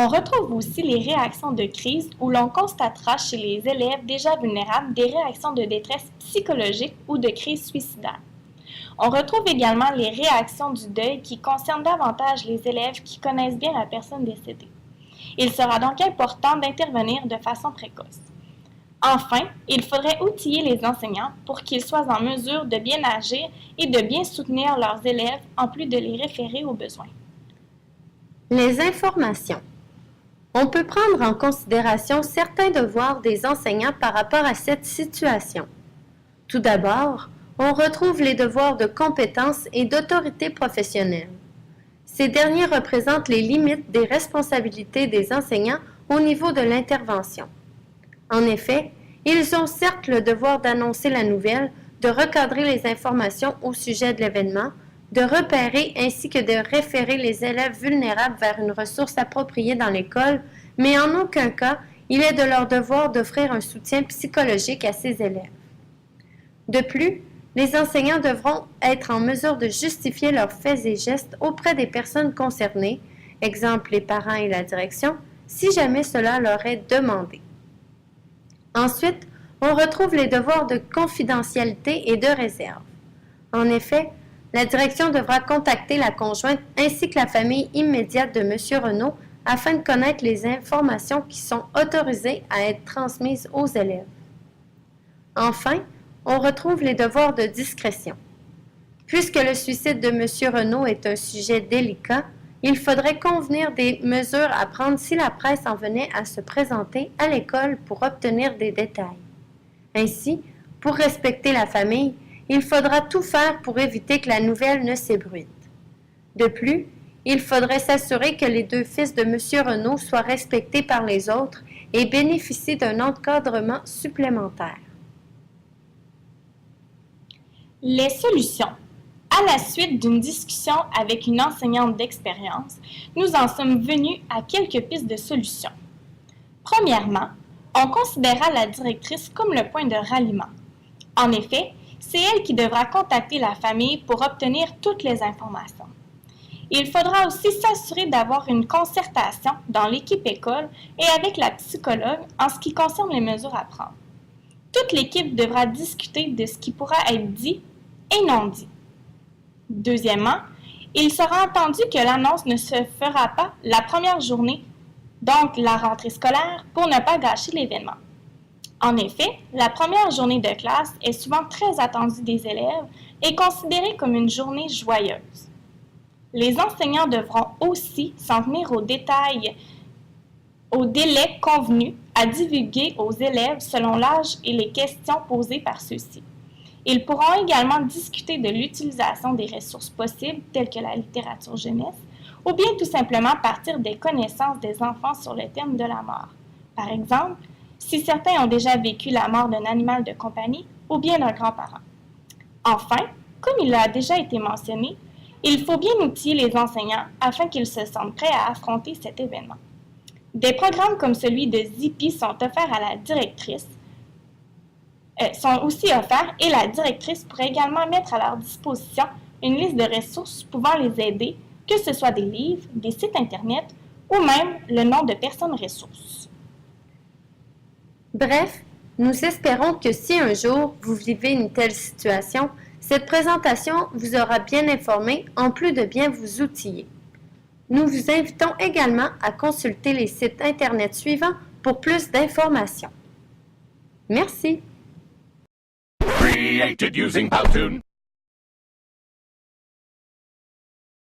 On retrouve aussi les réactions de crise où l'on constatera chez les élèves déjà vulnérables des réactions de détresse psychologique ou de crise suicidaire. On retrouve également les réactions du deuil qui concernent davantage les élèves qui connaissent bien la personne décédée. Il sera donc important d'intervenir de façon précoce. Enfin, il faudrait outiller les enseignants pour qu'ils soient en mesure de bien agir et de bien soutenir leurs élèves en plus de les référer aux besoins. Les informations. On peut prendre en considération certains devoirs des enseignants par rapport à cette situation. Tout d'abord, on retrouve les devoirs de compétence et d'autorité professionnelle. Ces derniers représentent les limites des responsabilités des enseignants au niveau de l'intervention. En effet, ils ont certes le devoir d'annoncer la nouvelle, de recadrer les informations au sujet de l'événement, de repérer ainsi que de référer les élèves vulnérables vers une ressource appropriée dans l'école, mais en aucun cas, il est de leur devoir d'offrir un soutien psychologique à ces élèves. De plus, les enseignants devront être en mesure de justifier leurs faits et gestes auprès des personnes concernées, exemple les parents et la direction, si jamais cela leur est demandé. Ensuite, on retrouve les devoirs de confidentialité et de réserve. En effet, la direction devra contacter la conjointe ainsi que la famille immédiate de M. Renaud afin de connaître les informations qui sont autorisées à être transmises aux élèves. Enfin, on retrouve les devoirs de discrétion. Puisque le suicide de M. Renaud est un sujet délicat, il faudrait convenir des mesures à prendre si la presse en venait à se présenter à l'école pour obtenir des détails. Ainsi, pour respecter la famille, il faudra tout faire pour éviter que la nouvelle ne s'ébruite. De plus, il faudrait s'assurer que les deux fils de M. Renaud soient respectés par les autres et bénéficient d'un encadrement supplémentaire. Les solutions. À la suite d'une discussion avec une enseignante d'expérience, nous en sommes venus à quelques pistes de solutions. Premièrement, on considéra la directrice comme le point de ralliement. En effet, c'est elle qui devra contacter la famille pour obtenir toutes les informations. Il faudra aussi s'assurer d'avoir une concertation dans l'équipe école et avec la psychologue en ce qui concerne les mesures à prendre. Toute l'équipe devra discuter de ce qui pourra être dit et non dit. Deuxièmement, il sera entendu que l'annonce ne se fera pas la première journée, donc la rentrée scolaire, pour ne pas gâcher l'événement. En effet, la première journée de classe est souvent très attendue des élèves et considérée comme une journée joyeuse. Les enseignants devront aussi s'en tenir aux détails, au délai convenu à divulguer aux élèves selon l'âge et les questions posées par ceux-ci. Ils pourront également discuter de l'utilisation des ressources possibles telles que la littérature jeunesse ou bien tout simplement partir des connaissances des enfants sur le thème de la mort. Par exemple, si certains ont déjà vécu la mort d'un animal de compagnie ou bien d'un grand-parent. Enfin, comme il a déjà été mentionné, il faut bien outiller les enseignants afin qu'ils se sentent prêts à affronter cet événement. Des programmes comme celui de Zippy sont offerts à la directrice, sont aussi offerts et la directrice pourrait également mettre à leur disposition une liste de ressources pouvant les aider, que ce soit des livres, des sites Internet ou même le nom de personnes ressources. Bref, nous espérons que si un jour vous vivez une telle situation, cette présentation vous aura bien informé en plus de bien vous outiller. Nous vous invitons également à consulter les sites Internet suivants pour plus d'informations. Merci. Created using Powtoon.